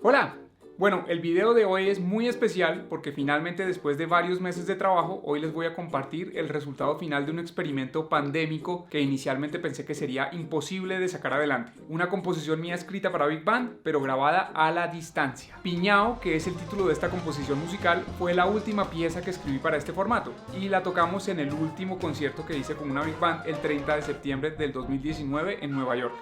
Hola. Bueno, el video de hoy es muy especial porque finalmente después de varios meses de trabajo, hoy les voy a compartir el resultado final de un experimento pandémico que inicialmente pensé que sería imposible de sacar adelante. Una composición mía escrita para Big Band, pero grabada a la distancia. Piñao, que es el título de esta composición musical, fue la última pieza que escribí para este formato y la tocamos en el último concierto que hice con una Big Band el 30 de septiembre del 2019 en Nueva York.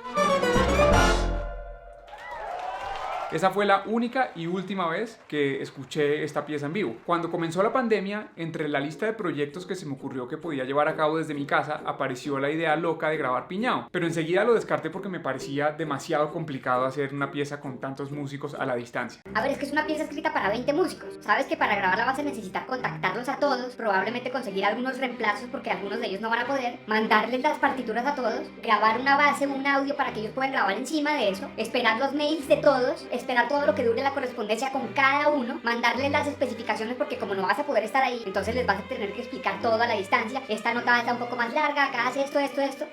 Esa fue la única y última vez que escuché esta pieza en vivo. Cuando comenzó la pandemia, entre la lista de proyectos que se me ocurrió que podía llevar a cabo desde mi casa, apareció la idea loca de grabar Piñao. Pero enseguida lo descarté porque me parecía demasiado complicado hacer una pieza con tantos músicos a la distancia. A ver, es que es una pieza escrita para 20 músicos. Sabes que para grabarla vas a necesitar contactarlos a todos, probablemente conseguir algunos reemplazos porque algunos de ellos no van a poder, mandarles las partituras a todos, grabar una base, un audio para que ellos puedan grabar encima de eso, esperar los mails de todos, esperar todo lo que dure la correspondencia con cada uno, mandarles las especificaciones porque como no vas a poder estar ahí, entonces les vas a tener que explicar todo a la distancia. Esta nota está un poco más larga, acá hace esto.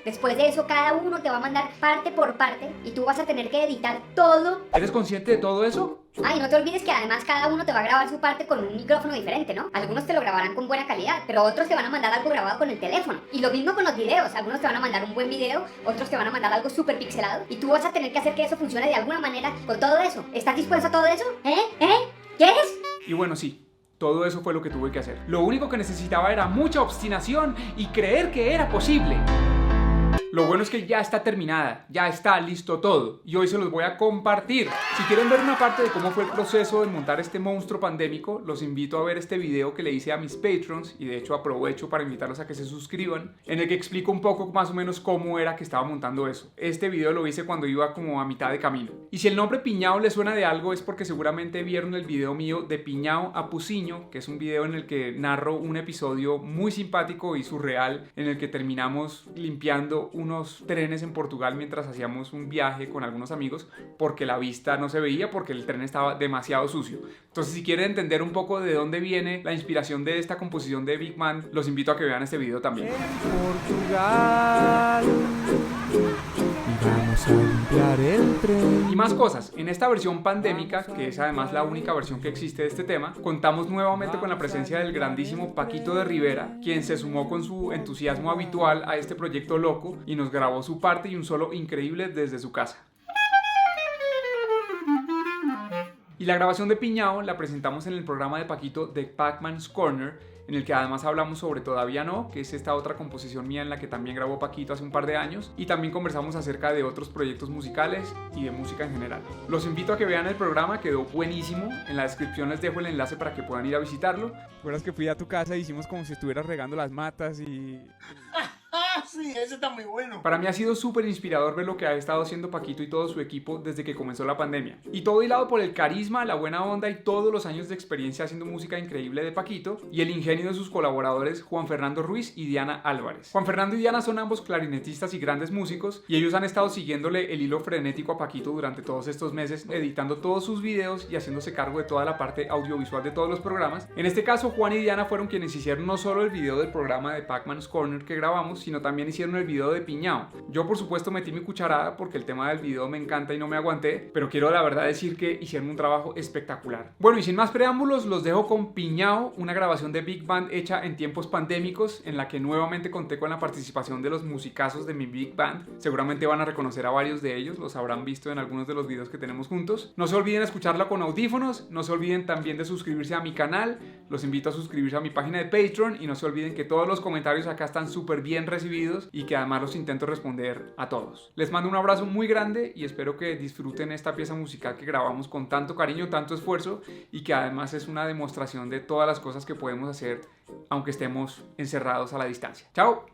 Después de eso, cada uno te va a mandar parte por parte y tú vas a tener que editar todo. ¿Eres consciente de todo eso? Ah, y no te olvides que además cada uno te va a grabar su parte con un micrófono diferente, ¿no? Algunos te lo grabarán con buena calidad, pero otros te van a mandar algo grabado con el teléfono. Y lo mismo con los videos, algunos te van a mandar un buen video, otros te van a mandar algo súper pixelado y tú vas a tener que hacer que eso funcione de alguna manera con todo eso. ¿Estás dispuesto a todo eso? ¿Quieres? Y bueno, sí. Todo eso fue lo que tuve que hacer. Lo único que necesitaba era mucha obstinación y creer que era posible. Lo bueno es que ya está terminada, ya está listo todo y hoy se los voy a compartir. Si quieren ver una parte de cómo fue el proceso de montar este monstruo pandémico, los invito a ver este video que le hice a mis patrons y de hecho aprovecho para invitarlos a que se suscriban, en el que explico un poco más o menos cómo era que estaba montando eso. Este video lo hice cuando iba como a mitad de camino. Y si el nombre Piñao les suena de algo es porque seguramente vieron el video mío de Piñao a Puciño, que es un video en el que narro un episodio muy simpático y surreal en el que terminamos limpiando unos trenes en Portugal mientras hacíamos un viaje con algunos amigos porque la vista no se veía porque el tren estaba demasiado sucio. Entonces, si quieren entender un poco de dónde viene la inspiración de esta composición de Big Band, los invito a que vean este video también. Portugal. Vamos a limpiar el tren. Y más cosas. En esta versión pandémica, que es además la única versión que existe de este tema, contamos nuevamente con la presencia del grandísimo Paquito de Rivera, quien se sumó con su entusiasmo habitual a este proyecto loco y nos grabó su parte y un solo increíble desde su casa. Y la grabación de Piñao la presentamos en el programa de Paquito de Pac-Man's Corner, en el que además hablamos sobre Todavía No, que es esta otra composición mía en la que también grabó Paquito hace un par de años, y también conversamos acerca de otros proyectos musicales y de música en general. Los invito a que vean el programa, quedó buenísimo. En la descripción les dejo el enlace para que puedan ir a visitarlo. ¿Recuerdas que fui a tu casa y hicimos como si estuvieras regando las matas y... Sí, ese está muy bueno. Para mí ha sido súper inspirador ver lo que ha estado haciendo Paquito y todo su equipo desde que comenzó la pandemia. Y todo hilado por el carisma, la buena onda y todos los años de experiencia haciendo música increíble de Paquito y el ingenio de sus colaboradores Juan Fernando Ruiz y Diana Álvarez. Juan Fernando y Diana son ambos clarinetistas y grandes músicos y ellos han estado siguiéndole el hilo frenético a Paquito durante todos estos meses, editando todos sus videos y haciéndose cargo de toda la parte audiovisual de todos los programas. En este caso, Juan y Diana fueron quienes hicieron no solo el video del programa de Pac-Man's Corner que grabamos, sino también hicieron el video de Piñao. Yo por supuesto metí mi cucharada porque el tema del video me encanta y no me aguanté, pero quiero la verdad decir que hicieron un trabajo espectacular. Bueno, y sin más preámbulos, los dejo con Piñao, una grabación de Big Band hecha en tiempos pandémicos, en la que nuevamente conté con la participación de los musicazos de mi Big Band. Seguramente van a reconocer a varios de ellos, los habrán visto en algunos de los videos que tenemos juntos. No se olviden escucharla con audífonos, no se olviden también de suscribirse a mi canal, los invito a suscribirse a mi página de Patreon y no se olviden que todos los comentarios acá están súper bien recibidos y que además los intento responder a todos. Les mando un abrazo muy grande y espero que disfruten esta pieza musical que grabamos con tanto cariño, tanto esfuerzo y que además es una demostración de todas las cosas que podemos hacer aunque estemos encerrados a la distancia. ¡Chao!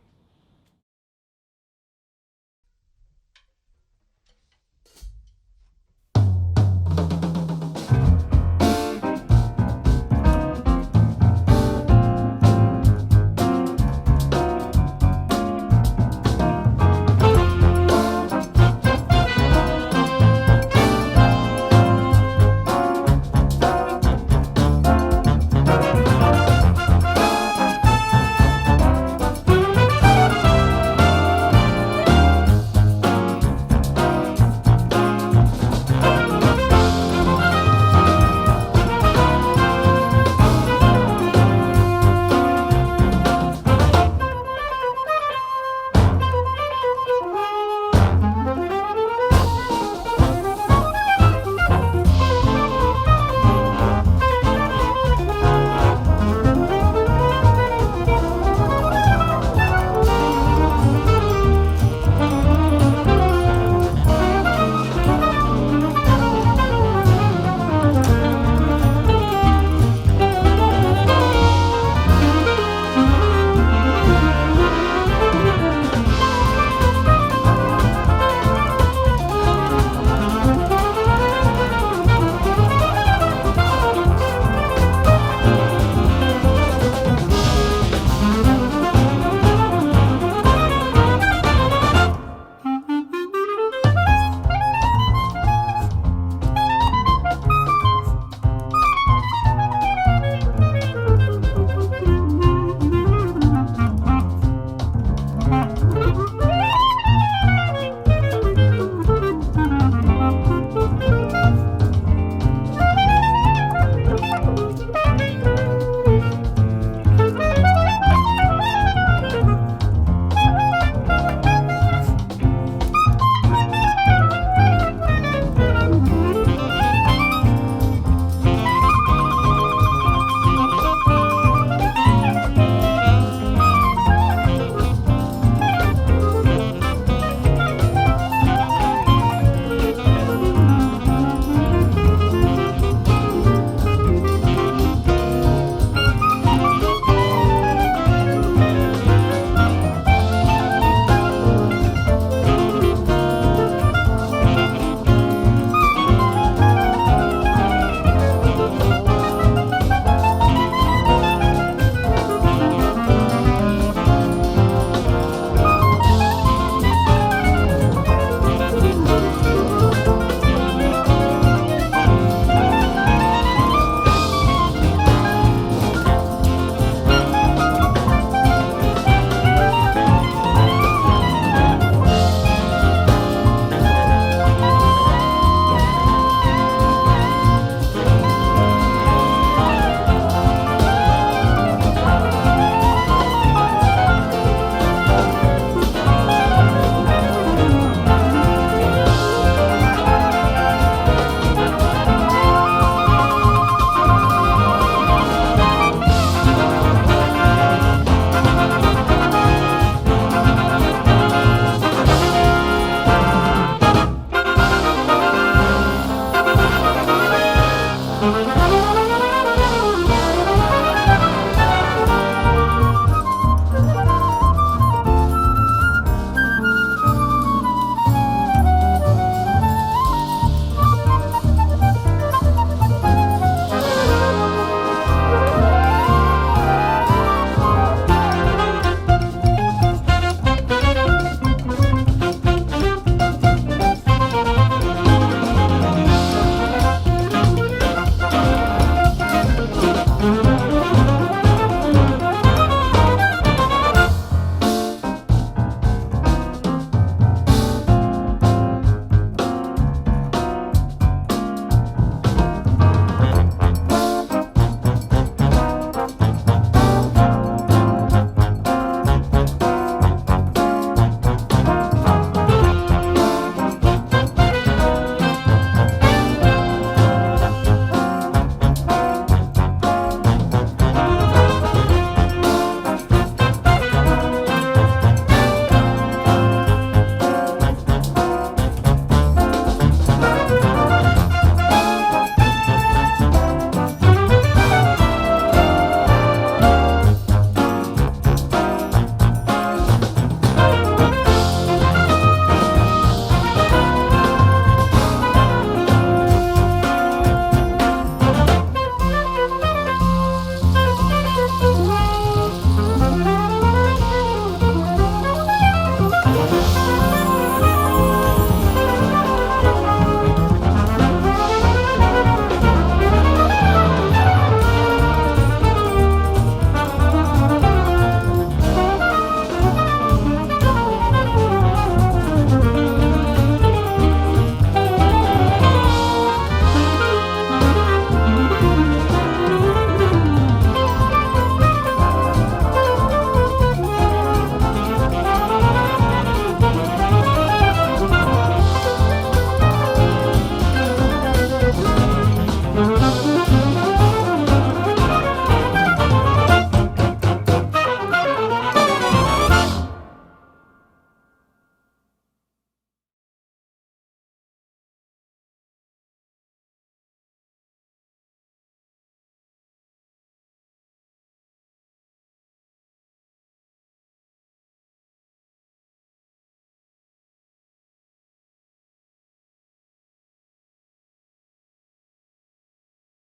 Chao.